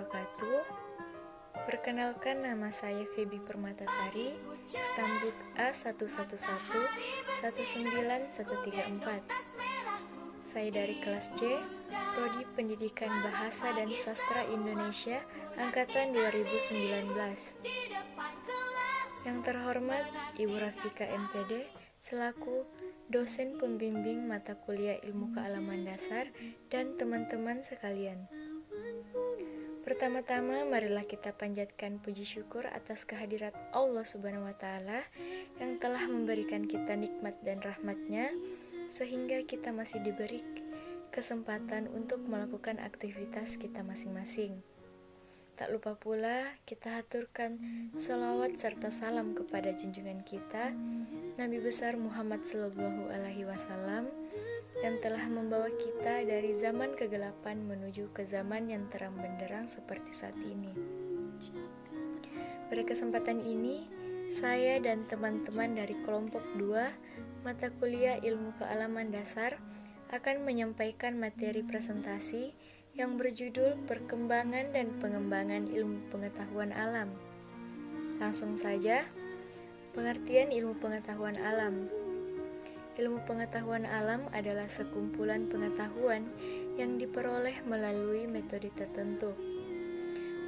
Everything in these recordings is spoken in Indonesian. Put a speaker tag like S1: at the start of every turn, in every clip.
S1: wabarakatuh. Perkenalkan, nama saya Feby Permatasari, stambuk A11119134. Saya dari kelas C, Prodi Pendidikan Bahasa dan Sastra Indonesia, angkatan 2019. Yang terhormat Ibu Rafika MPD, selaku dosen pembimbing mata kuliah Ilmu Kealaman Dasar dan teman-teman sekalian. Pertama-tama, marilah kita panjatkan puji syukur atas kehadirat Allah Subhanahu wa Ta'ala yang telah memberikan kita nikmat dan rahmat-Nya, sehingga kita masih diberi kesempatan untuk melakukan aktivitas kita masing-masing. Tak lupa pula kita haturkan sholawat serta salam kepada junjungan kita, Nabi besar Muhammad Sallallahu Alaihi Wasallam, yang telah membawa kita dari zaman kegelapan menuju ke zaman yang terang benderang seperti saat ini. Pada kesempatan ini, saya dan teman-teman dari kelompok 2 mata kuliah Ilmu Kealaman Dasar akan menyampaikan materi presentasi yang berjudul Perkembangan dan Pengembangan Ilmu Pengetahuan Alam. Langsung saja, pengertian ilmu pengetahuan alam. Ilmu pengetahuan alam adalah sekumpulan pengetahuan yang diperoleh melalui metode tertentu.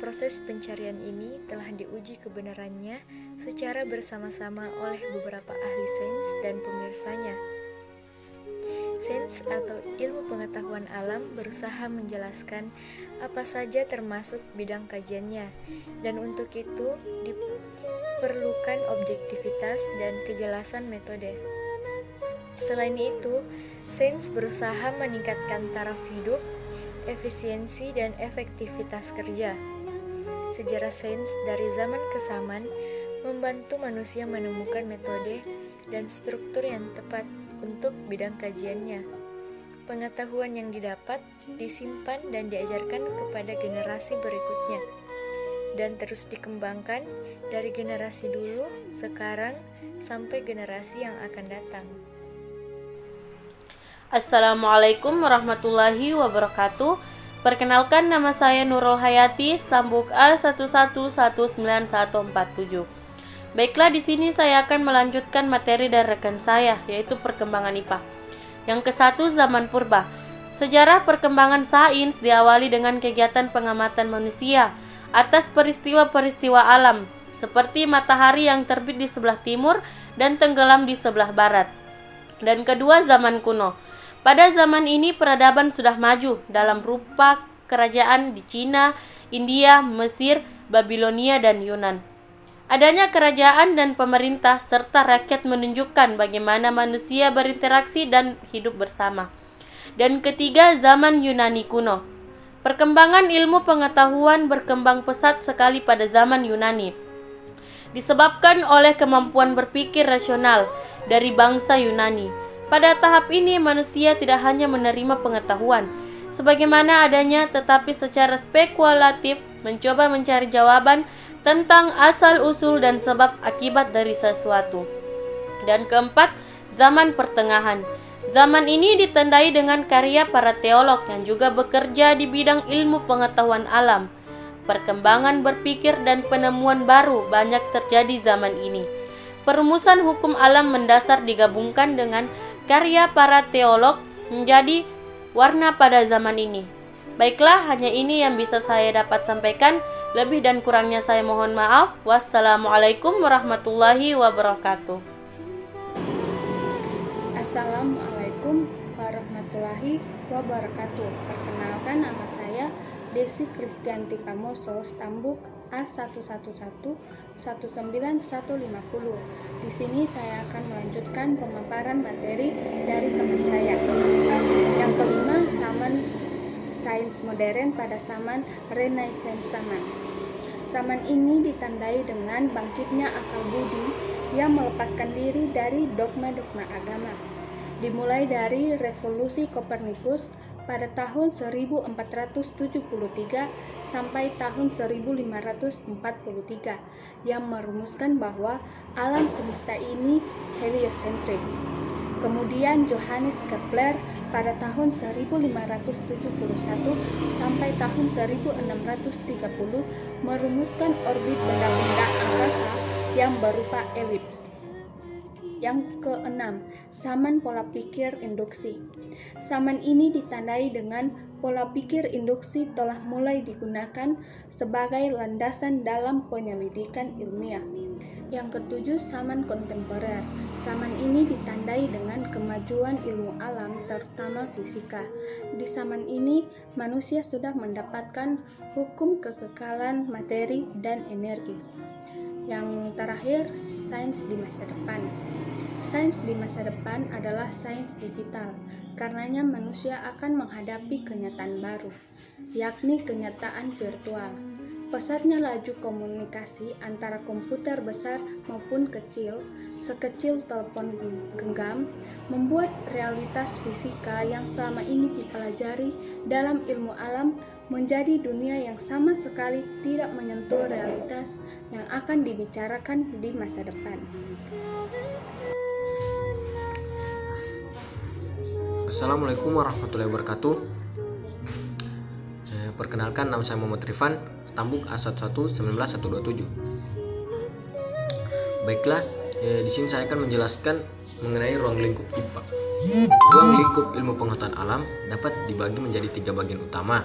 S1: Proses pencarian ini telah diuji kebenarannya secara bersama-sama oleh beberapa ahli sains dan pemirsanya. Sains atau ilmu pengetahuan alam berusaha menjelaskan apa saja termasuk bidang kajiannya, dan untuk itu diperlukan objektivitas dan kejelasan metode. Selain itu, sains berusaha meningkatkan taraf hidup, efisiensi, dan efektivitas kerja. Sejarah sains dari zaman ke zaman membantu manusia menemukan metode dan struktur yang tepat untuk bidang kajiannya. Pengetahuan yang didapat disimpan dan diajarkan kepada generasi berikutnya, dan terus dikembangkan dari generasi dulu, sekarang, sampai generasi yang akan datang.
S2: Assalamualaikum warahmatullahi wabarakatuh. Perkenalkan, nama saya Nurul Hayati, stambuk A11191147. Baiklah, di sini saya akan melanjutkan materi dari rekan saya, yaitu perkembangan IPA. Yang ke-1, zaman purba. Sejarah perkembangan sains diawali dengan kegiatan pengamatan manusia atas peristiwa-peristiwa alam, seperti matahari yang terbit di sebelah timur dan tenggelam di sebelah barat. Dan kedua, zaman kuno. Pada zaman ini peradaban sudah maju dalam rupa kerajaan di Cina, India, Mesir, Babilonia, dan Yunan. Adanya kerajaan dan pemerintah serta rakyat menunjukkan bagaimana manusia berinteraksi dan hidup bersama. Dan ketiga, zaman Yunani kuno. Perkembangan ilmu pengetahuan berkembang pesat sekali pada zaman Yunani, disebabkan oleh kemampuan berpikir rasional dari bangsa Yunani. Pada tahap ini manusia tidak hanya menerima pengetahuan sebagaimana adanya, tetapi secara spekulatif mencoba mencari jawaban tentang asal-usul dan sebab akibat dari sesuatu. Dan keempat, zaman pertengahan. Zaman ini ditandai dengan karya para teolog yang juga bekerja di bidang ilmu pengetahuan alam. Perkembangan berpikir dan penemuan baru banyak terjadi zaman ini. Perumusan hukum alam mendasar digabungkan dengan karya para teolog menjadi warna pada zaman ini. Baiklah, hanya ini yang bisa saya dapat sampaikan. Lebih dan kurangnya saya mohon maaf. Wassalamualaikum warahmatullahi wabarakatuh.
S3: Assalamualaikum warahmatullahi wabarakatuh. Perkenalkan, nama saya Desi Kristianti Pamoso, stambuk A11119150. Di sini saya akan melanjutkan pemaparan materi dari teman saya. Yang kelima, zaman sains modern pada zaman Renaissance zaman. Zaman ini ditandai dengan bangkitnya akal budi yang melepaskan diri dari dogma-dogma agama. Dimulai dari revolusi Kopernikus pada tahun 1473 sampai tahun 1543 yang merumuskan bahwa alam semesta ini heliosentris. Kemudian Johannes Kepler pada tahun 1571 sampai tahun 1630 merumuskan orbit benda-benda angkasa yang berupa elips. Yang keenam, saman pola pikir induksi. Saman ini ditandai dengan pola pikir induksi telah mulai digunakan sebagai landasan dalam penyelidikan ilmiah. Yang ketujuh, saman kontemporer. Saman ini ditandai dengan kemajuan ilmu alam, terutama fisika. Di saman ini, manusia sudah mendapatkan hukum kekekalan materi dan energi. Yang terakhir, sains di masa depan. Sains di masa depan adalah sains digital. Karenanya manusia akan menghadapi kenyataan baru, yakni kenyataan virtual. Pesatnya laju komunikasi antara komputer besar maupun kecil, sekecil telepon genggam, membuat realitas fisika yang selama ini dipelajari dalam ilmu alam menjadi dunia yang sama sekali tidak menyentuh realitas yang akan dibicarakan di masa depan.
S4: Assalamualaikum warahmatullahi wabarakatuh. Perkenalkan, nama saya Muhammad Rifan, Stambuk A1119127. Baiklah, di sini saya akan menjelaskan mengenai ruang lingkup IPA. Ruang lingkup ilmu pengetahuan alam dapat dibagi menjadi 3 bagian utama.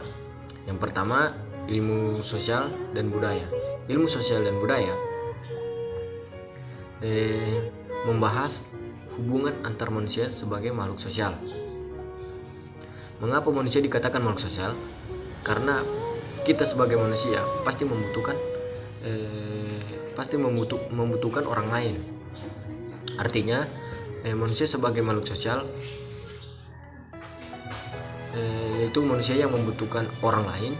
S4: Yang pertama, ilmu sosial dan budaya. Ilmu sosial dan budaya membahas hubungan antar manusia sebagai makhluk sosial. Mengapa manusia dikatakan makhluk sosial? Karena kita sebagai manusia pasti membutuhkan orang lain. Artinya manusia sebagai makhluk sosial yaitu manusia yang membutuhkan orang lain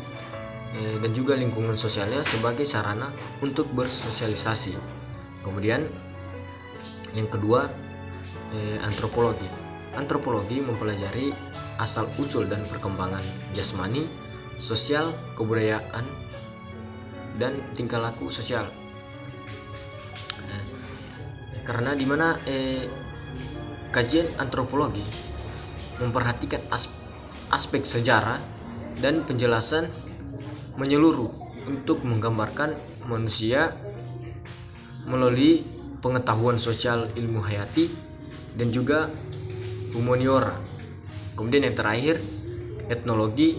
S4: dan juga lingkungan sosialnya sebagai sarana untuk bersosialisasi. Kemudian yang kedua, antropologi. Antropologi mempelajari asal-usul dan perkembangan jasmani, sosial, kebudayaan, dan tingkah laku sosial. Karena dimana kajian antropologi memperhatikan aspek sejarah dan penjelasan menyeluruh untuk menggambarkan manusia melalui pengetahuan sosial, ilmu hayati, dan juga humaniora. Kemudian yang terakhir, etnologi,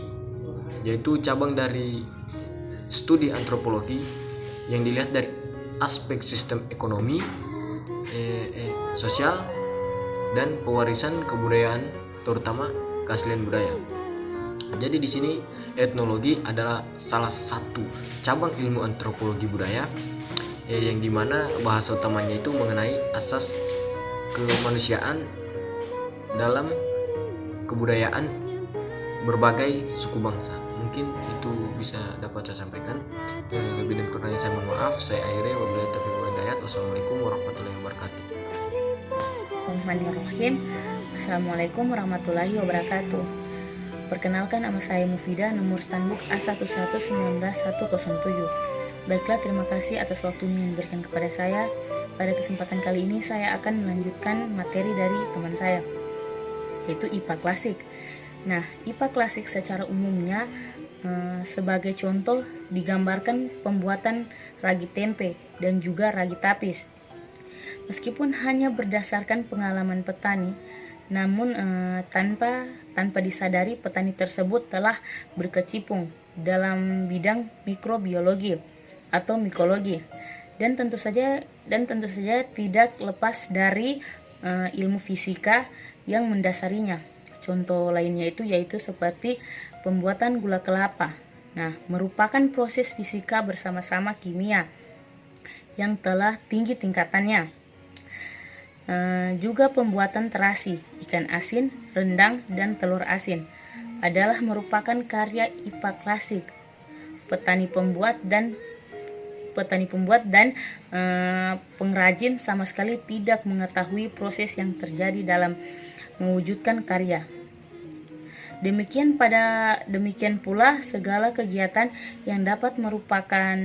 S4: yaitu cabang dari studi antropologi yang dilihat dari aspek sistem ekonomi, sosial, dan pewarisan kebudayaan, terutama keaslian budaya. Jadi di sini etnologi adalah salah satu cabang ilmu antropologi budaya yang dimana bahasa utamanya itu mengenai asas kemanusiaan dalam kebudayaan berbagai suku bangsa. Mungkin itu bisa dapat saya sampaikan. Lebih dan kurangnya saya mohon maaf. Saya akhiri, wabillahi taufiq wal hidayah. Wassalamualaikum warahmatullahi wabarakatuh.
S5: Bismillahirrahmanirrahim. Assalamualaikum warahmatullahi wabarakatuh. Perkenalkan, nama saya Mufida, nomor Stambuk A1119107. Baiklah, terima kasih atas waktunya yang diberikan kepada saya. Pada kesempatan kali ini saya akan melanjutkan materi dari teman saya, yaitu IPA klasik. Nah, IPA klasik secara umumnya sebagai contoh digambarkan pembuatan ragi tempe dan juga ragi tapis. Meskipun hanya berdasarkan pengalaman petani, namun tanpa disadari petani tersebut telah berkecimpung dalam bidang mikrobiologi atau mikologi, dan tentu saja tidak lepas dari ilmu fisika yang mendasarinya. Contoh lainnya yaitu seperti pembuatan gula kelapa. Nah, merupakan proses fisika bersama-sama kimia yang telah tinggi tingkatannya. Juga pembuatan terasi, ikan asin, rendang, dan telur asin adalah merupakan karya IPA klasik. Petani pembuat dan pengrajin sama sekali tidak mengetahui proses yang terjadi dalam mewujudkan karya. Demikian pula segala kegiatan yang dapat merupakan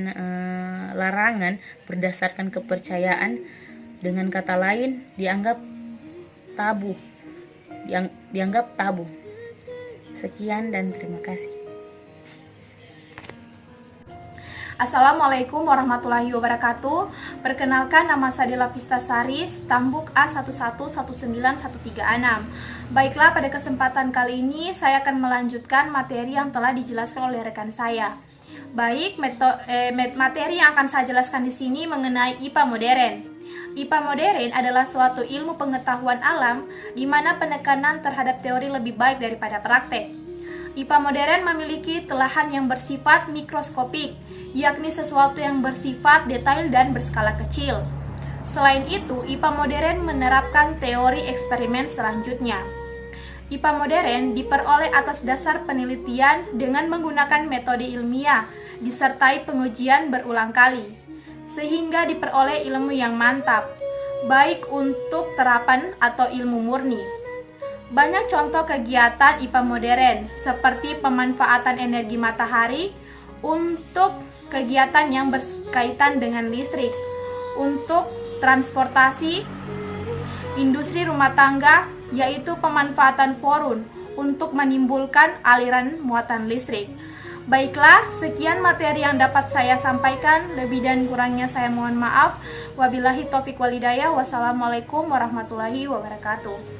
S5: larangan berdasarkan kepercayaan, dengan kata lain dianggap tabu dianggap tabu. Sekian dan terima kasih.
S6: Assalamualaikum warahmatullahi wabarakatuh. Perkenalkan, nama saya Dela Vistasari, Stambuk A11191366. Baiklah, pada kesempatan kali ini saya akan melanjutkan materi yang telah dijelaskan oleh rekan saya. Baik, materi yang akan saya jelaskan di sini mengenai IPA modern. IPA modern adalah suatu ilmu pengetahuan alam di mana penekanan terhadap teori lebih baik daripada praktek. IPA modern memiliki telahan yang bersifat mikroskopik, yakni sesuatu yang bersifat detail dan berskala kecil. Selain itu, IPA modern menerapkan teori eksperimen selanjutnya. IPA modern diperoleh atas dasar penelitian dengan menggunakan metode ilmiah, disertai pengujian berulang kali, sehingga diperoleh ilmu yang mantap, baik untuk terapan atau ilmu murni. Banyak contoh kegiatan IPA modern, seperti pemanfaatan energi matahari untuk kegiatan yang berkaitan dengan listrik, untuk transportasi, industri rumah tangga, yaitu pemanfaatan forun untuk menimbulkan aliran muatan listrik. Baiklah, sekian materi yang dapat saya sampaikan. Lebih dan kurangnya saya mohon maaf. Wabillahi taufiq wal hidayah. Wassalamualaikum warahmatullahi wabarakatuh.